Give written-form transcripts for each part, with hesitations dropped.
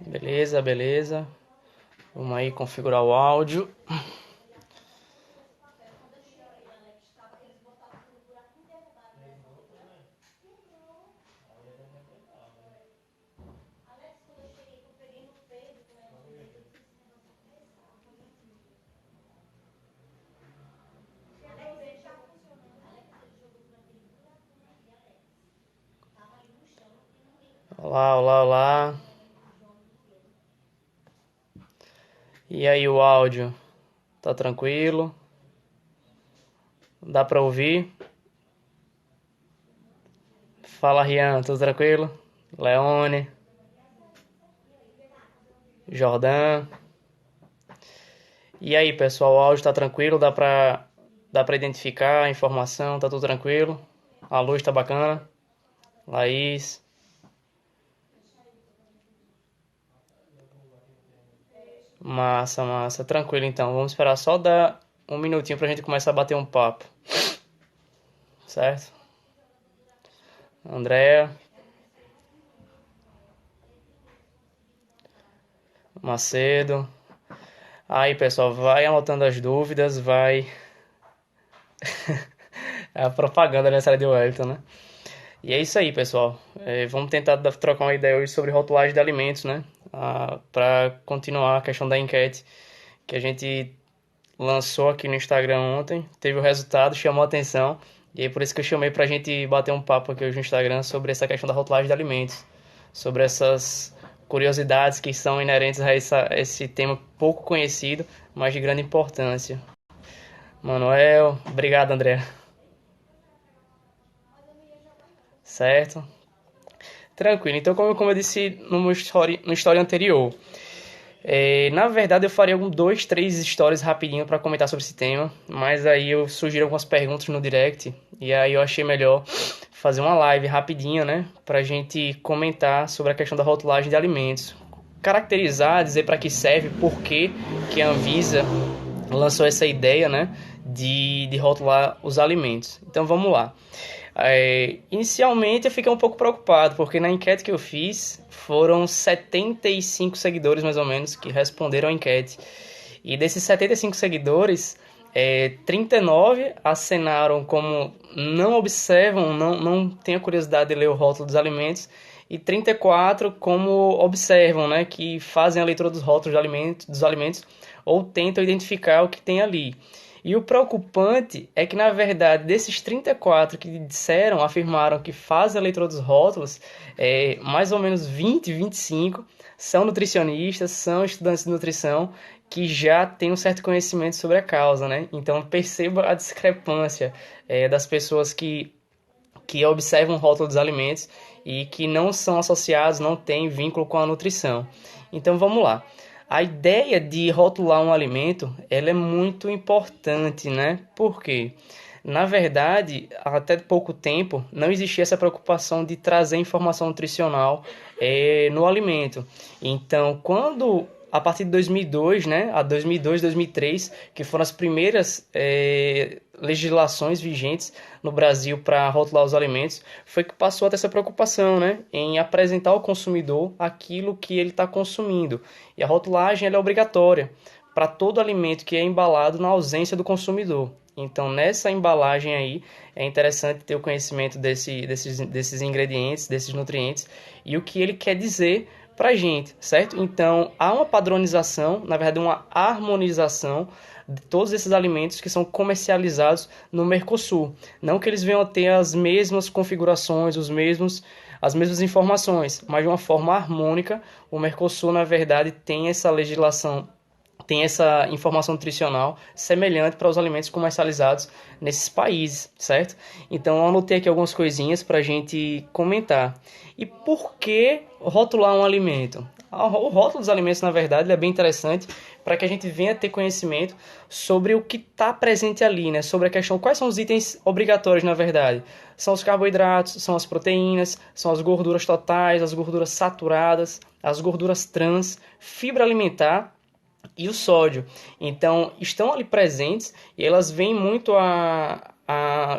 Beleza, beleza. Vamos aí configurar o áudio. Olá, olá, olá. E aí, o áudio? Tá tranquilo? Dá pra ouvir? Fala, Rian, tudo tranquilo? Leone, Jordan. E aí, pessoal, o áudio tá tranquilo? Dá pra identificar a informação? Tá tudo tranquilo? A luz tá bacana? Laís. Massa, massa. Tranquilo então. Vamos esperar só dar um minutinho pra gente começar a bater um papo, certo? Andréa, Macedo. Aí, pessoal, vai anotando as dúvidas, vai. É a propaganda nessa área de Wellington, né? E é isso aí, pessoal. Vamos tentar trocar uma ideia hoje sobre rotulagem de alimentos, né? Para continuar a questão da enquete que a gente lançou aqui no Instagram ontem. Teve o resultado, chamou a atenção. E é por isso que eu chamei pra gente bater um papo aqui hoje no Instagram sobre essa questão da rotulagem de alimentos. Sobre essas curiosidades que são inerentes a esse tema pouco conhecido, mas de grande importância. Manuel, obrigado, André. Certo? Tranquilo. Então, como eu disse no story anterior, na verdade eu faria dois, três stories rapidinho para comentar sobre esse tema, mas aí eu sugiro algumas perguntas no direct e aí eu achei melhor fazer uma live rapidinha, né, pra gente comentar sobre a questão da rotulagem de alimentos, caracterizar, dizer para que serve, por que a Anvisa lançou essa ideia, né, de rotular os alimentos. Então vamos lá. Inicialmente eu fiquei um pouco preocupado, porque na enquete que eu fiz foram 75 seguidores mais ou menos que responderam a enquete. E desses 75 seguidores, 39 acenaram como não observam, não têm a curiosidade de ler o rótulo dos alimentos, e 34 como observam, né, que fazem a leitura dos rótulos dos alimentos ou tentam identificar o que tem ali. E o preocupante é que, na verdade, desses 34 que disseram, afirmaram que fazem a leitura dos rótulos, mais ou menos 20, 25 são nutricionistas, são estudantes de nutrição que já têm um certo conhecimento sobre a causa, né? Então perceba a discrepância das pessoas que observam o rótulo dos alimentos e que não são associados, não têm vínculo com a nutrição. Então vamos lá. A ideia de rotular um alimento, ela é muito importante, né? Por quê? Na verdade, até pouco tempo, não existia essa preocupação de trazer informação nutricional no alimento. Então, a partir de 2002, né, a 2002, 2003, que foram as primeiras legislações vigentes no Brasil para rotular os alimentos, foi que passou a ter essa preocupação, né, em apresentar ao consumidor aquilo que ele está consumindo. E a rotulagem ela é obrigatória para todo alimento que é embalado na ausência do consumidor. Então, nessa embalagem aí, é interessante ter o conhecimento desses ingredientes, desses nutrientes e o que ele quer dizer para a gente, certo? Então, há uma padronização, na verdade, uma harmonização de todos esses alimentos que são comercializados no Mercosul. Não que eles venham a ter as mesmas configurações, as mesmas informações, mas de uma forma harmônica. O Mercosul, na verdade, tem essa legislação, tem essa informação nutricional semelhante para os alimentos comercializados nesses países, certo? Então eu anotei aqui algumas coisinhas para a gente comentar. E por que rotular um alimento? O rótulo dos alimentos, na verdade, é bem interessante para que a gente venha ter conhecimento sobre o que está presente ali, né? Sobre a questão, quais são os itens obrigatórios, na verdade. São os carboidratos, são as proteínas, são as gorduras totais, as gorduras saturadas, as gorduras trans, fibra alimentar e o sódio. Então, estão ali presentes e elas vêm muito a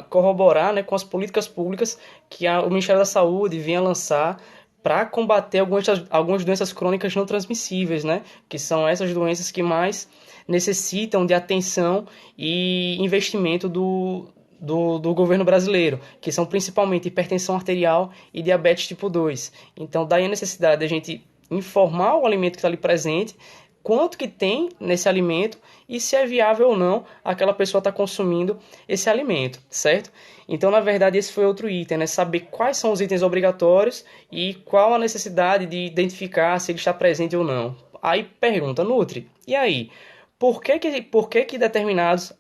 corroborar, né, com as políticas públicas que o Ministério da Saúde vinha lançar para combater algumas doenças crônicas não transmissíveis, né? Que são essas doenças que mais necessitam de atenção e investimento do governo brasileiro, que são principalmente hipertensão arterial e diabetes tipo 2. Então, daí a necessidade de a gente informar o alimento que está ali presente, quanto que tem nesse alimento e se é viável ou não aquela pessoa estar consumindo esse alimento, certo? Então, na verdade, esse foi outro item, né? Saber quais são os itens obrigatórios e qual a necessidade de identificar se ele está presente ou não. Aí pergunta, Nutri, e aí? Por que que determinados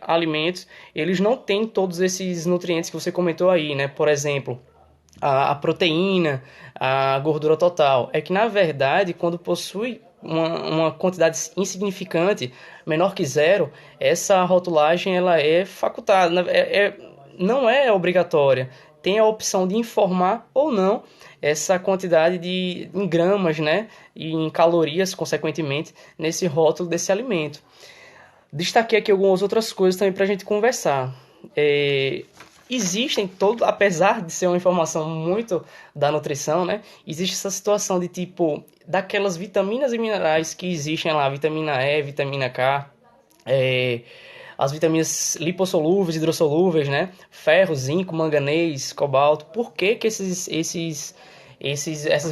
alimentos eles não têm todos esses nutrientes que você comentou aí, né? Por exemplo, a proteína, a gordura total. É que, na verdade, quando possui uma quantidade insignificante, menor que zero, essa rotulagem ela é facultada, não é obrigatória. Tem a opção de informar ou não essa quantidade em gramas, né, e em calorias, consequentemente, nesse rótulo desse alimento. Destaquei aqui algumas outras coisas também para a gente conversar. É, existem todo, apesar de ser uma informação muito da nutrição, né? Existe essa situação de tipo daquelas vitaminas e minerais que existem lá, vitamina E, vitamina K, é, as vitaminas lipossolúveis, hidrossolúveis, né? Ferro, zinco, manganês, cobalto. Por que que essas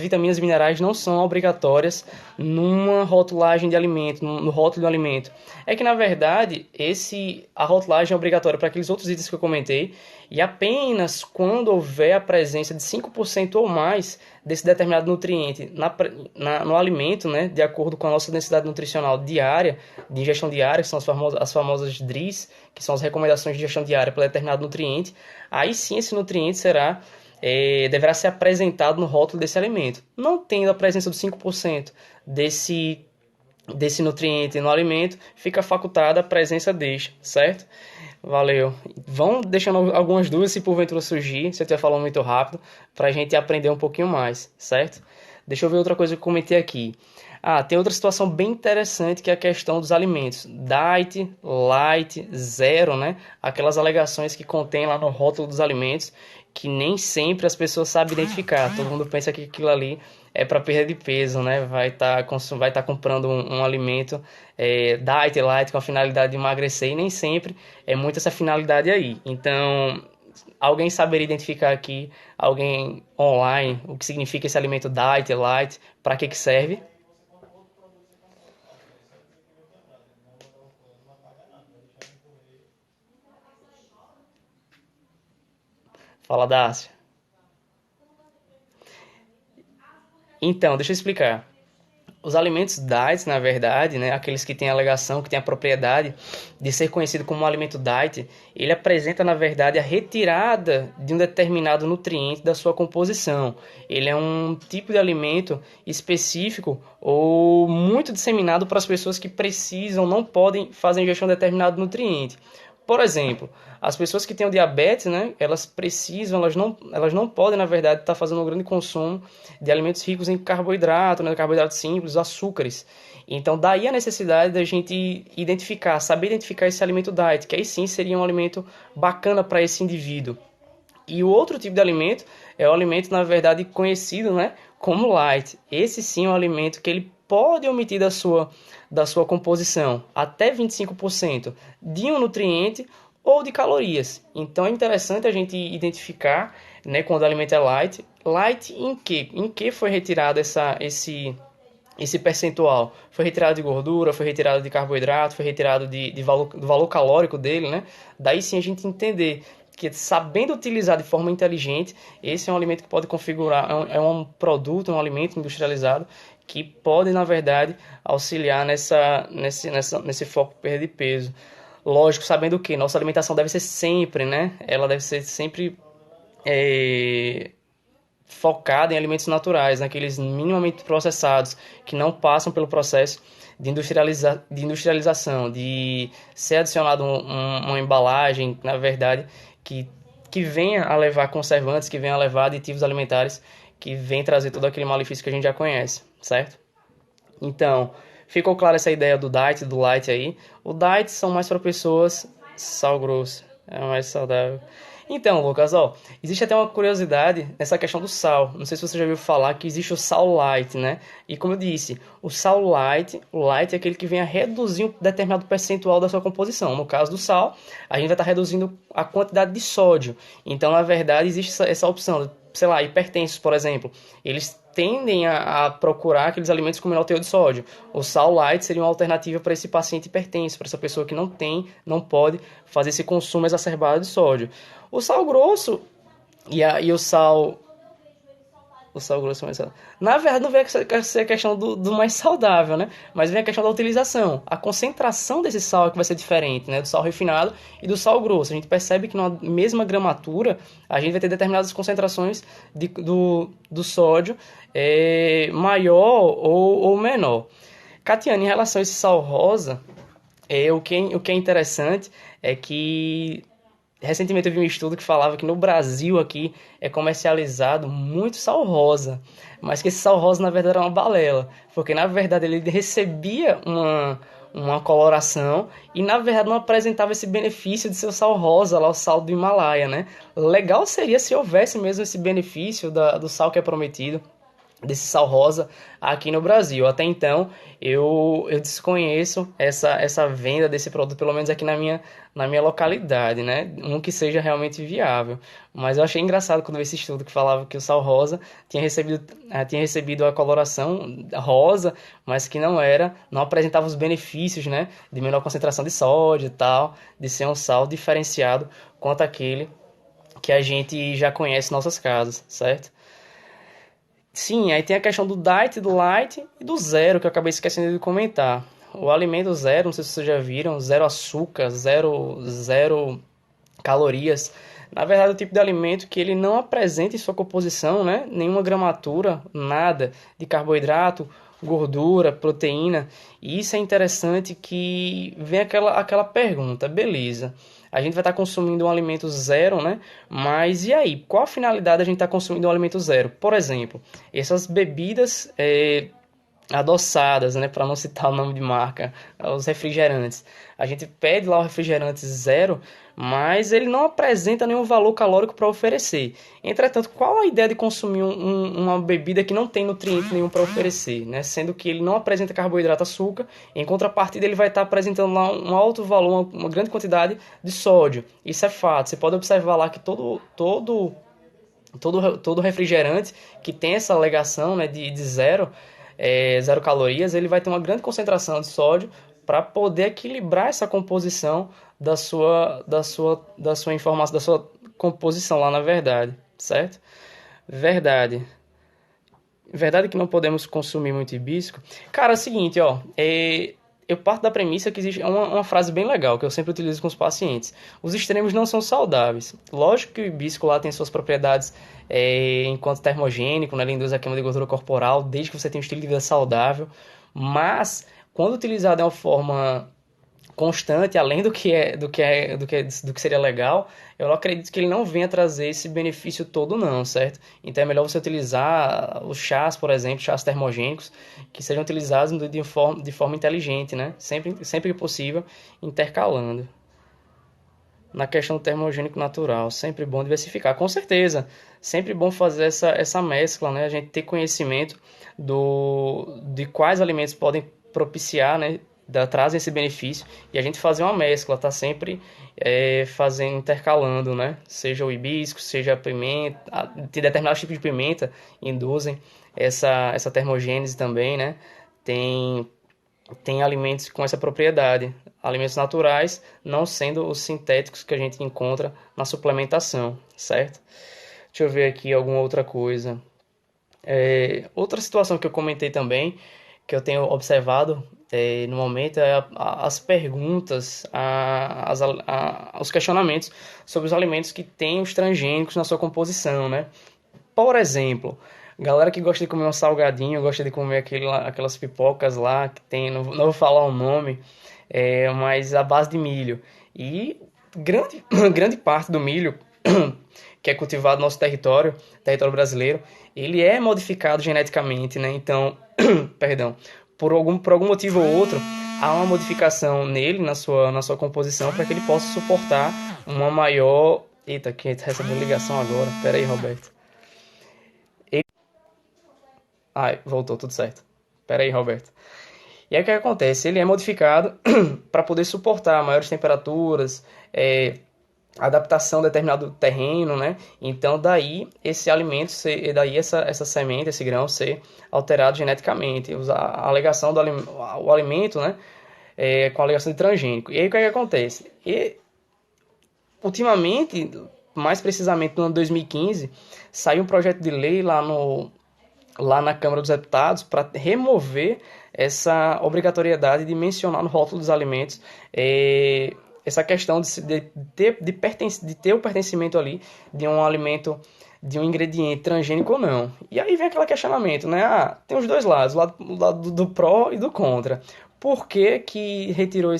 vitaminas e minerais não são obrigatórias numa rotulagem de alimento, no rótulo do alimento? É que, na verdade, a rotulagem é obrigatória para aqueles outros itens que eu comentei, e apenas quando houver a presença de 5% ou mais desse determinado nutriente no alimento, né, de acordo com a nossa densidade nutricional diária, de ingestão diária, que são as famosas DRIs, que são as recomendações de ingestão diária para determinado nutriente, aí sim esse nutriente deverá ser apresentado no rótulo desse alimento. Não tendo a presença dos 5% desse nutriente no alimento, fica facultada a presença deste, certo? Valeu. Vão deixando algumas dúvidas se porventura surgir, se eu estiver falando muito rápido, para a gente aprender um pouquinho mais, certo? Deixa eu ver outra coisa que eu comentei aqui. Tem outra situação bem interessante que é a questão dos alimentos. Diet, light, zero, né? Aquelas alegações que contém lá no rótulo dos alimentos que nem sempre as pessoas sabem identificar. Todo mundo pensa que aquilo ali é para perda de peso, né? Vai tá comprando um alimento diet, light, com a finalidade de emagrecer, e nem sempre é muito essa finalidade aí. Então, alguém saberia identificar aqui, alguém online, o que significa esse alimento diet, light, para que serve? Fala, Dácia. Então, deixa eu explicar. Os alimentos diet, na verdade, né, aqueles que têm a alegação, que têm a propriedade de ser conhecido como um alimento diet, ele apresenta, na verdade, a retirada de um determinado nutriente da sua composição. Ele é um tipo de alimento específico ou muito disseminado para as pessoas que precisam, não podem fazer ingestão de determinado nutriente. Por exemplo, as pessoas que têm o diabetes, né, elas precisam, elas não podem, na verdade, estar fazendo um grande consumo de alimentos ricos em carboidrato, né, carboidratos simples, açúcares. Então, daí a necessidade da gente saber identificar esse alimento diet, que aí sim seria um alimento bacana para esse indivíduo. E o outro tipo de alimento é o alimento, na verdade, conhecido, né, como light. Esse sim é um alimento que ele pode omitir da sua composição até 25% de um nutriente ou de calorias. Então é interessante a gente identificar, né, quando o alimento é light. Light em que? Em que foi retirado esse percentual? Foi retirado de gordura, foi retirado de carboidrato, foi retirado do valor calórico dele, né? Daí sim a gente entender que, sabendo utilizar de forma inteligente, esse é um alimento que pode configurar, é um produto, um alimento industrializado que pode, na verdade, auxiliar nesse foco de perda de peso. Lógico, sabendo que nossa alimentação deve ser sempre, né? Ela deve ser sempre é, focada em alimentos naturais, naqueles minimamente processados, que não passam pelo processo de industrialização, de ser adicionado uma embalagem, na verdade, que, que venha a levar conservantes, que venha a levar aditivos alimentares, que venha trazer todo aquele malefício que a gente já conhece, certo? Então, ficou clara essa ideia do diet, do light aí. O diet são mais para pessoas sal grosso, é mais saudável. Então, Lucas, ó, existe até uma curiosidade nessa questão do sal. Não sei se você já ouviu falar que existe o sal light, né? E como eu disse, o light é aquele que vem a reduzir um determinado percentual da sua composição. No caso do sal, a gente vai estar reduzindo a quantidade de sódio. Então, na verdade, existe essa opção. Sei lá, hipertensos, por exemplo, eles tendem a procurar aqueles alimentos com menor teor de sódio. O sal light seria uma alternativa para esse paciente hipertenso, para essa pessoa que não tem, não pode fazer esse consumo exacerbado de sódio. O sal grosso e o sal grosso é mais saudável. Na verdade, não vem a questão do mais saudável, né? Mas vem a questão da utilização. A concentração desse sal é que vai ser diferente, né? Do sal refinado e do sal grosso. A gente percebe que na mesma gramatura, a gente vai ter determinadas concentrações do sódio maior ou menor. Catiane, em relação a esse sal rosa, o que é interessante é que recentemente eu vi um estudo que falava que no Brasil aqui é comercializado muito sal rosa, mas que esse sal rosa na verdade era uma balela, porque na verdade ele recebia uma coloração e na verdade não apresentava esse benefício de ser o sal rosa, lá o sal do Himalaia, né? Legal seria se houvesse mesmo esse benefício do sal que é prometido, desse sal rosa aqui no Brasil. Até então, eu desconheço essa venda desse produto, pelo menos aqui na minha localidade, né? Um que seja realmente viável. Mas eu achei engraçado quando vi esse estudo que falava que o sal rosa tinha recebido a coloração rosa, mas que não apresentava os benefícios, né? De menor concentração de sódio e tal, de ser um sal diferenciado quanto aquele que a gente já conhece em nossas casas, certo? Sim, aí tem a questão do diet, do light e do zero, que eu acabei esquecendo de comentar. O alimento zero, não sei se vocês já viram, zero açúcar, zero calorias. Na verdade, é o tipo de alimento que ele não apresenta em sua composição, né, nenhuma gramatura, nada de carboidrato, gordura, proteína. E isso é interessante que vem aquela pergunta, beleza. A gente vai estar consumindo um alimento zero, né? Mas e aí? Qual a finalidade da gente estar consumindo um alimento zero? Por exemplo, essas bebidas adoçadas, né, para não citar o nome de marca, os refrigerantes. A gente pede lá o refrigerante zero, mas ele não apresenta nenhum valor calórico para oferecer. Entretanto, qual a ideia de consumir uma bebida que não tem nutriente nenhum para oferecer, né? Sendo que ele não apresenta carboidrato, açúcar, em contrapartida ele vai estar apresentando lá um alto valor, uma grande quantidade de sódio. Isso é fato. Você pode observar lá que todo refrigerante que tem essa alegação, né, de zero calorias, ele vai ter uma grande concentração de sódio para poder equilibrar essa composição da sua informação, da sua composição lá na verdade, certo? Verdade. Verdade que não podemos consumir muito hibisco. Cara, é o seguinte, ó, eu parto da premissa que existe uma frase bem legal que eu sempre utilizo com os pacientes. Os extremos não são saudáveis. Lógico que o hibisco lá tem suas propriedades enquanto termogênico, né, ele induz a queima de gordura corporal, desde que você tenha um estilo de vida saudável. Mas, quando utilizado de uma forma constante, além do que seria legal, eu acredito que ele não venha trazer esse benefício todo não, certo? Então é melhor você utilizar os chás, por exemplo, chás termogênicos, que sejam utilizados de forma inteligente, né? Sempre que possível, intercalando. Na questão do termogênico natural, sempre bom diversificar, com certeza. Sempre bom fazer essa mescla, né? A gente ter conhecimento de quais alimentos podem propiciar, né? Trazem esse benefício e a gente fazer uma mescla, tá sempre fazendo, intercalando, né? Seja o hibisco, seja a pimenta, tem determinados tipos de pimenta induzem essa termogênese também, né? Tem tem alimentos com essa propriedade, alimentos naturais, não sendo os sintéticos que a gente encontra na suplementação, certo? Deixa eu ver aqui alguma outra coisa. Outra situação que eu comentei também, que eu tenho observado no momento, é as perguntas, os questionamentos sobre os alimentos que têm os transgênicos na sua composição, né? Por exemplo, galera que gosta de comer um salgadinho, gosta de comer aquelas pipocas lá que tem, não vou falar o nome, mas a base de milho. E grande parte do milho que é cultivado no nosso território brasileiro, ele é modificado geneticamente, né? Então, perdão, por algum motivo ou outro, há uma modificação nele, na sua composição, para que ele possa suportar uma maior Eita, que a gente recebeu ligação agora. Pera aí, Roberto. E- Ai, voltou, tudo certo. Pera aí, Roberto. E aí o que acontece? Ele é modificado para poder suportar maiores temperaturas, adaptação a determinado terreno, né? Então daí esse alimento ser, daí essa semente, esse grão ser alterado geneticamente, usar a alegação do o alimento, né? Com a alegação de transgênico. E aí o que acontece? Ultimamente, mais precisamente no ano 2015, saiu um projeto de lei lá na Câmara dos Deputados para remover essa obrigatoriedade de mencionar no rótulo dos alimentos essa questão de ter o pertencimento ali de um alimento, de um ingrediente transgênico ou não. E aí vem aquele questionamento, né? Tem os dois lados, o lado do pró e do contra. Por que que retirou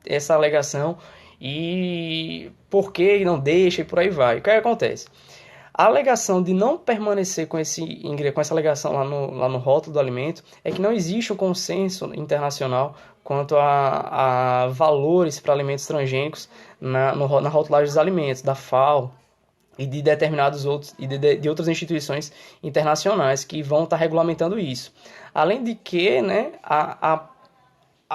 essa alegação e por que não deixa e por aí vai? O que acontece? A alegação de não permanecer com essa alegação lá no rótulo do alimento é que não existe um consenso internacional quanto a valores para alimentos transgênicos na rotulagem dos alimentos, da FAO e de determinados outros e de outras instituições internacionais que vão estar regulamentando isso. Além de que, né,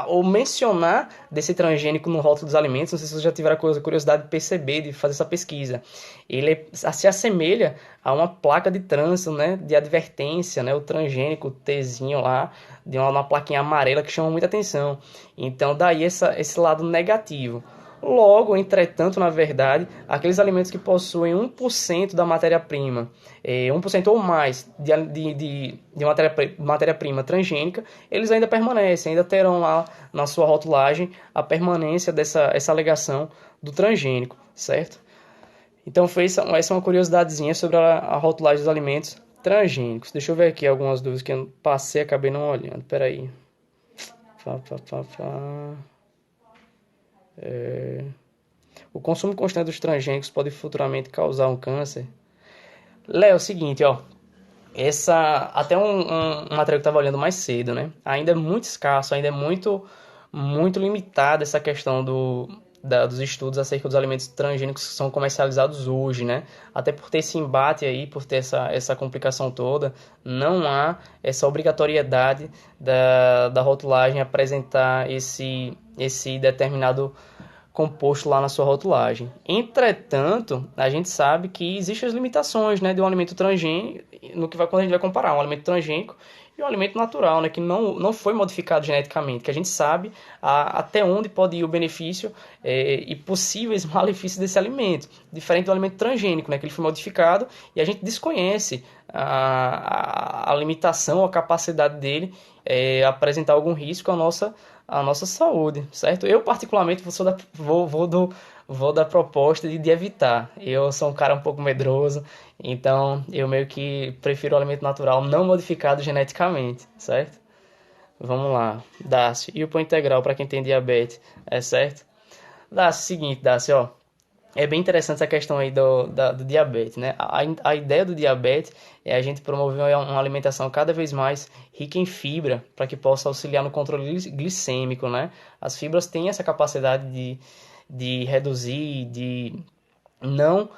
ou mencionar desse transgênico no rótulo dos alimentos, não sei se vocês já tiveram a curiosidade de perceber, de fazer essa pesquisa. Ele se assemelha a uma placa de trânsito, né, de advertência, né, o transgênico, o Tzinho lá, de uma plaquinha amarela que chama muita atenção. Então, daí esse lado negativo. Logo, entretanto, na verdade, aqueles alimentos que possuem 1% da matéria-prima, 1% ou mais de matéria-prima transgênica, eles ainda permanecem, ainda terão lá na sua rotulagem a permanência essa alegação do transgênico, certo? Então, essa é uma curiosidadezinha sobre a rotulagem dos alimentos transgênicos. Deixa eu ver aqui algumas dúvidas que eu passei e acabei não olhando. Peraí. O consumo constante dos transgênicos pode futuramente causar um câncer. Léo, é o seguinte, ó. Até um material que eu estava olhando mais cedo, né? Ainda é muito escasso, ainda é muito limitada essa questão dos estudos acerca dos alimentos transgênicos que são comercializados hoje, né? Até por ter esse embate aí, por ter essa complicação toda, não há essa obrigatoriedade da rotulagem apresentar esse determinado composto lá na sua rotulagem. Entretanto, a gente sabe que existem as limitações, né, de um alimento transgênico, quando a gente vai comparar um alimento transgênico e um alimento natural, né, que não foi modificado geneticamente, que a gente sabe até onde pode ir o benefício e possíveis malefícios desse alimento, diferente do alimento transgênico, né, que ele foi modificado e a gente desconhece a limitação, a capacidade dele apresentar algum risco à nossa saúde, certo? Eu, particularmente, vou da proposta de evitar. Eu sou um cara um pouco medroso, então eu meio que prefiro o alimento natural não modificado geneticamente, certo? Vamos lá, Dácio. E o pão integral para quem tem diabetes, é certo? Dácio, seguinte, Dácio, ó. É bem interessante essa questão aí do diabetes, né? A ideia do diabetes é a gente promover uma alimentação cada vez mais rica em fibra, para que possa auxiliar no controle glicêmico, né? As fibras têm essa capacidade de reduzir, de não,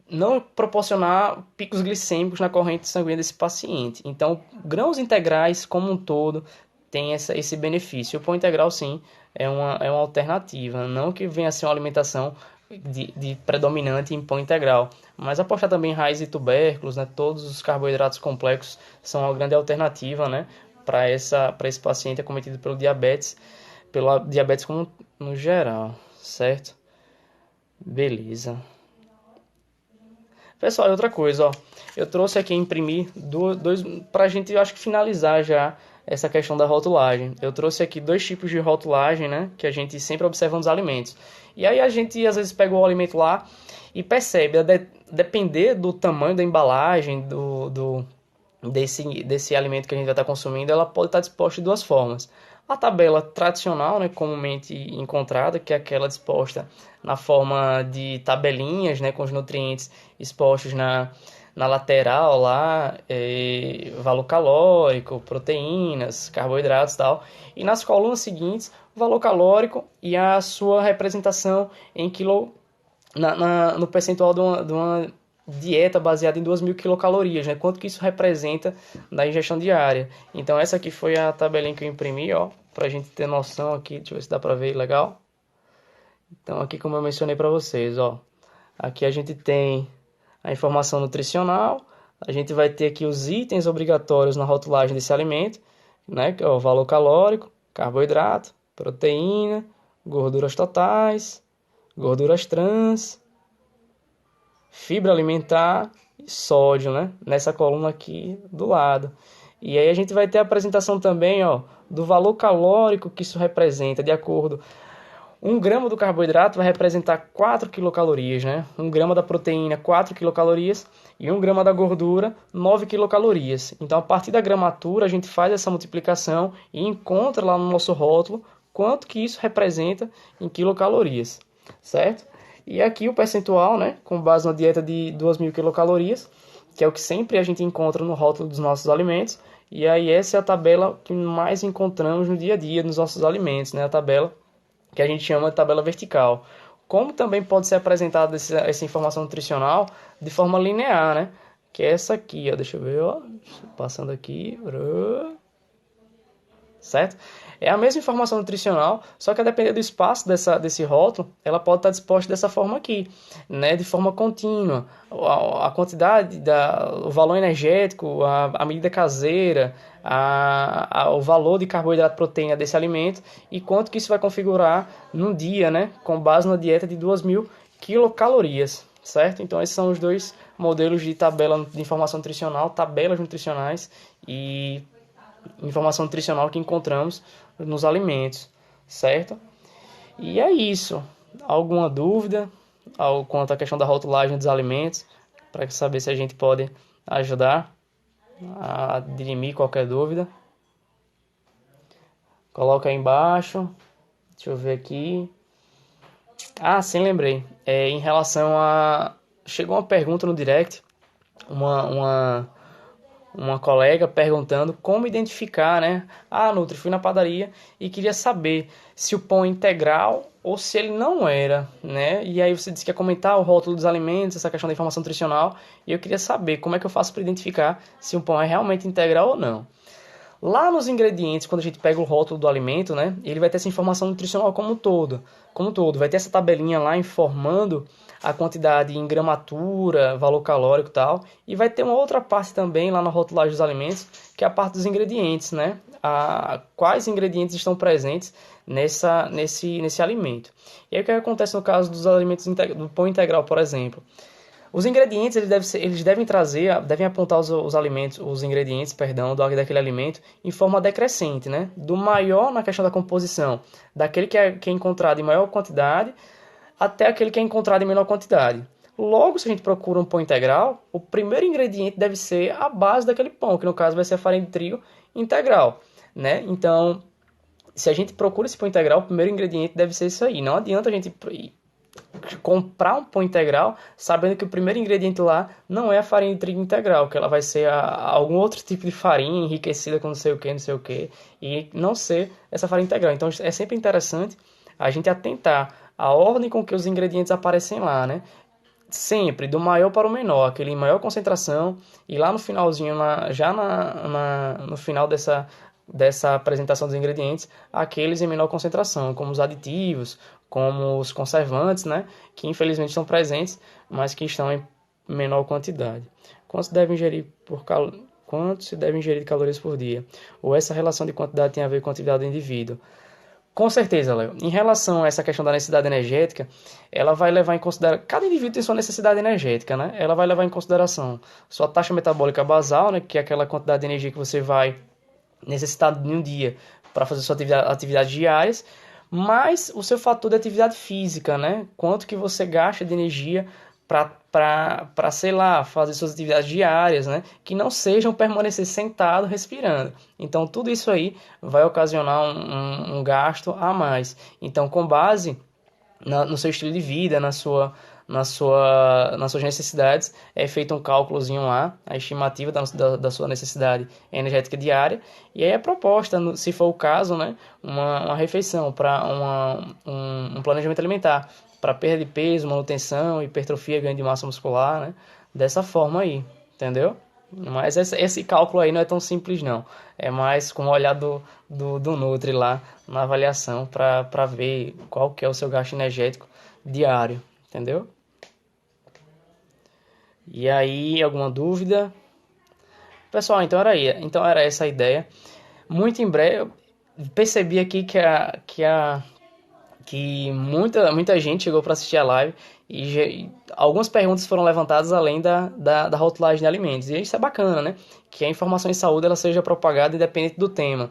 não proporcionar picos glicêmicos na corrente sanguínea desse paciente. Então, grãos integrais como um todo tem esse benefício. O pão integral, sim, é uma alternativa. Não que venha a ser uma alimentação de predominante em pão integral, mas apostar também em raiz e tubérculos, né? Todos os carboidratos complexos são uma grande alternativa, né? Para esse paciente acometido pelo diabetes como no geral, certo? Beleza. Pessoal, e outra coisa, ó, eu trouxe aqui imprimir dois para a gente, eu acho que finalizar já essa questão da rotulagem. Eu trouxe aqui dois tipos de rotulagem, né, que a gente sempre observa nos alimentos. E aí a gente às vezes pega o alimento lá e percebe, depender do tamanho da embalagem desse alimento que a gente vai estar consumindo, ela pode estar disposta de duas formas. A tabela tradicional, né, comumente encontrada, que é aquela disposta na forma de tabelinhas, né, com os nutrientes expostos na lateral lá, valor calórico, proteínas, carboidratos e tal. E nas colunas seguintes, o valor calórico e a sua representação em no percentual de uma dieta baseada em 2.000 quilocalorias, né? Quanto que isso representa na ingestão diária. Então essa aqui foi a tabelinha que eu imprimi, ó, pra gente ter noção aqui, deixa eu ver se dá pra ver legal. Então aqui como eu mencionei para vocês, ó, aqui a gente tem a informação nutricional, a gente vai ter aqui os itens obrigatórios na rotulagem desse alimento, né, que é o valor calórico, carboidrato, proteína, gorduras totais, gorduras trans, fibra alimentar e sódio, né, nessa coluna aqui do lado. E aí a gente vai ter a apresentação também, ó, do valor calórico que isso representa, de acordo. 1 grama do carboidrato vai representar 4 quilocalorias, né? 1 grama da proteína, 4 quilocalorias. E 1 grama da gordura, 9 quilocalorias. Então, a partir da gramatura, a gente faz essa multiplicação e encontra lá no nosso rótulo quanto que isso representa em quilocalorias, certo? E aqui o percentual, né? Com base na dieta de 2.000 quilocalorias, que é o que sempre a gente encontra no rótulo dos nossos alimentos. E aí essa é a tabela que mais encontramos no dia a dia nos nossos alimentos, né? A tabela que a gente chama de tabela vertical. Como também pode ser apresentada essa informação nutricional de forma linear, né? Que é essa aqui, ó. Deixa eu ver, ó. Passando aqui. Certo? É a mesma informação nutricional, só que a depender do espaço desse rótulo, ela pode estar disposta dessa forma aqui, né? De forma contínua. A quantidade, o valor energético, a medida caseira, o valor de carboidrato e proteína desse alimento e quanto que isso vai configurar num dia, né? Com base na dieta de 2.000 quilocalorias, certo? Então esses são os dois modelos de tabela de informação nutricional, tabelas nutricionais e informação nutricional que encontramos nos alimentos, certo? E é isso. Alguma dúvida quanto à questão da rotulagem dos alimentos, para saber se a gente pode ajudar a dirimir qualquer dúvida? Coloca aí embaixo. Deixa eu ver aqui. Ah, sim, lembrei. Em relação a... Chegou uma pergunta no direct, uma colega perguntando como identificar, né? Ah, Nutri, fui na padaria e queria saber se o pão é integral ou se ele não era, né? E aí você disse que ia comentar o rótulo dos alimentos, essa questão da informação nutricional, e eu queria saber como é que eu faço para identificar se um pão é realmente integral ou não. Lá nos ingredientes, quando a gente pega o rótulo do alimento, né, ele vai ter essa informação nutricional como um todo, vai ter essa tabelinha lá informando a quantidade em gramatura, valor calórico e tal, e vai ter uma outra parte também lá na rotulagem dos alimentos, que é a parte dos ingredientes, né, quais ingredientes estão presentes nesse alimento. E aí o que acontece no caso dos alimentos do pão integral, por exemplo? Os ingredientes eles devem apontar os alimentos, os ingredientes, perdão, daquele alimento em forma decrescente, né? Do maior na questão da composição, daquele que é encontrado em maior quantidade até aquele que é encontrado em menor quantidade. Logo, se a gente procura um pão integral, o primeiro ingrediente deve ser a base daquele pão, que no caso vai ser a farinha de trigo integral, né? Então, se a gente procura esse pão integral, o primeiro ingrediente deve ser isso aí. Não adianta a gente comprar um pão integral sabendo que o primeiro ingrediente lá não é a farinha de trigo integral, que ela vai ser algum outro tipo de farinha enriquecida com não sei o que, e não ser essa farinha integral. Então é sempre interessante a gente atentar a ordem com que os ingredientes aparecem lá, né? Sempre do maior para o menor, aquele em maior concentração, e lá no finalzinho, no final dessa apresentação dos ingredientes, aqueles em menor concentração, como os aditivos, como os conservantes, né, que infelizmente estão presentes, mas que estão em menor quantidade. Quanto se deve ingerir de calorias por dia? Ou essa relação de quantidade tem a ver com a atividade do indivíduo? Com certeza, Léo. Em relação a essa questão da necessidade energética, ela vai levar em consideração... Cada indivíduo tem sua necessidade energética, né? Ela vai levar em consideração sua taxa metabólica basal, né, que é aquela quantidade de energia que você vai necessitar em um dia para fazer suas atividades diárias, mais o seu fator de atividade física, né? Quanto que você gasta de energia para, sei lá, fazer suas atividades diárias, né? Que não sejam permanecer sentado respirando. Então, tudo isso aí vai ocasionar um gasto a mais. Então, com base no seu estilo de vida, nas suas necessidades, é feito um cálculozinho lá, a estimativa da sua necessidade energética diária, e aí é proposta, se for o caso, né, uma refeição para um planejamento alimentar para perda de peso, manutenção, hipertrofia, ganho de massa muscular, né? Dessa forma aí, entendeu? Mas esse cálculo aí não é tão simples não. É mais com o olhar do Nutri lá na avaliação para ver qual que é o seu gasto energético diário, entendeu? E aí, alguma dúvida? Pessoal, então era essa a ideia. Muito em breve, eu percebi aqui que muita gente chegou para assistir a live e algumas perguntas foram levantadas além da rotulagem de alimentos. E isso é bacana, né? Que a informação em saúde ela seja propagada independente do tema,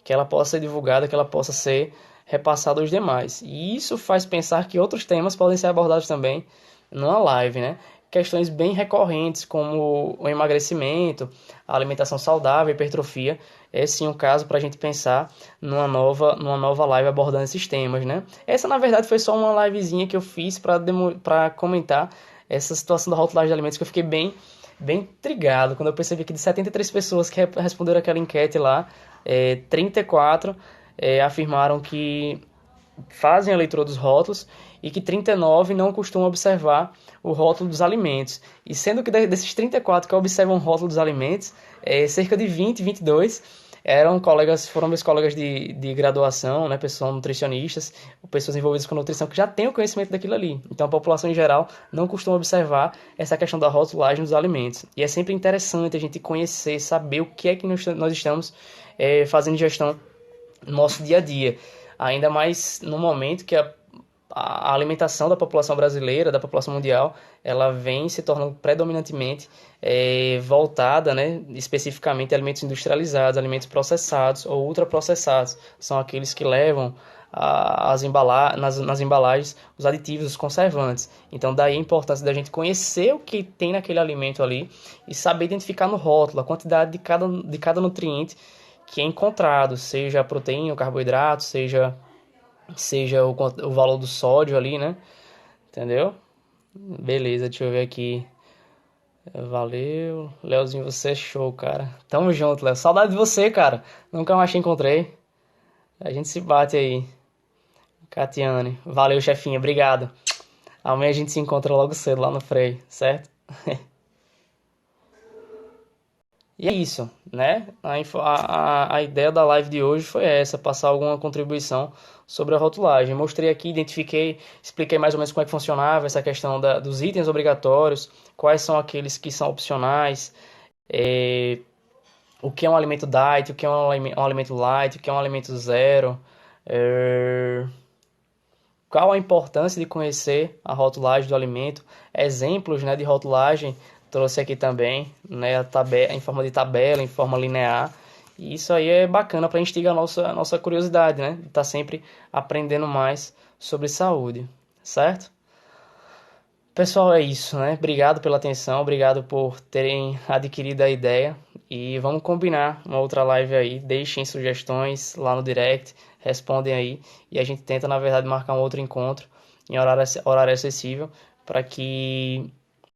que ela possa ser divulgada, que ela possa ser repassada aos demais. E isso faz pensar que outros temas podem ser abordados também numa live, né? Questões bem recorrentes como o emagrecimento, a alimentação saudável, a hipertrofia, é sim um caso para a gente pensar numa nova live abordando esses temas, né? Essa, na verdade, foi só uma livezinha que eu fiz para comentar essa situação da rotulagem de alimentos, que eu fiquei bem intrigado quando eu percebi que de 73 pessoas que responderam aquela enquete lá, 34 afirmaram que fazem a leitura dos rótulos e que 39 não costumam observar o rótulo dos alimentos. E sendo que desses 34 que observam o rótulo dos alimentos, cerca de 22 foram meus colegas de graduação, né, pessoas nutricionistas, pessoas envolvidas com nutrição que já têm o conhecimento daquilo ali. Então a população em geral não costuma observar essa questão da rotulagem dos alimentos. E é sempre interessante a gente conhecer, saber o que é que nós estamos fazendo gestão no nosso dia a dia. Ainda mais no momento que a alimentação da população brasileira, da população mundial, ela vem se tornando predominantemente voltada, né, especificamente a alimentos industrializados, alimentos processados ou ultraprocessados. São aqueles que levam nas embalagens os aditivos, os conservantes. Então daí a importância da gente conhecer o que tem naquele alimento ali e saber identificar no rótulo a quantidade de cada nutriente que é encontrado, seja a proteína, o carboidrato, seja o valor do sódio ali, né? Entendeu? Beleza, deixa eu ver aqui. Valeu. Leozinho, você é show, cara. Tamo junto, Léo. Saudade de você, cara. Nunca mais te encontrei. A gente se bate aí. Catiane. Valeu, chefinha. Obrigado. Amanhã a gente se encontra logo cedo lá no Frei, certo? E é isso, né? A ideia da live de hoje foi essa, passar alguma contribuição sobre a rotulagem. Mostrei aqui, identifiquei, expliquei mais ou menos como é que funcionava essa questão dos itens obrigatórios, quais são aqueles que são opcionais, o que é um alimento diet, o que é um alimento light, o que é um alimento zero, qual a importância de conhecer a rotulagem do alimento, exemplos, né, de rotulagem, trouxe aqui também, né, em forma de tabela, em forma linear, e isso aí é bacana para instigar a nossa curiosidade, né, de estar sempre aprendendo mais sobre saúde, certo? Pessoal, é isso, né? Obrigado pela atenção, obrigado por terem adquirido a ideia e vamos combinar uma outra live aí. Deixem sugestões lá no direct, respondem aí e a gente tenta, na verdade, marcar um outro encontro em horário acessível para que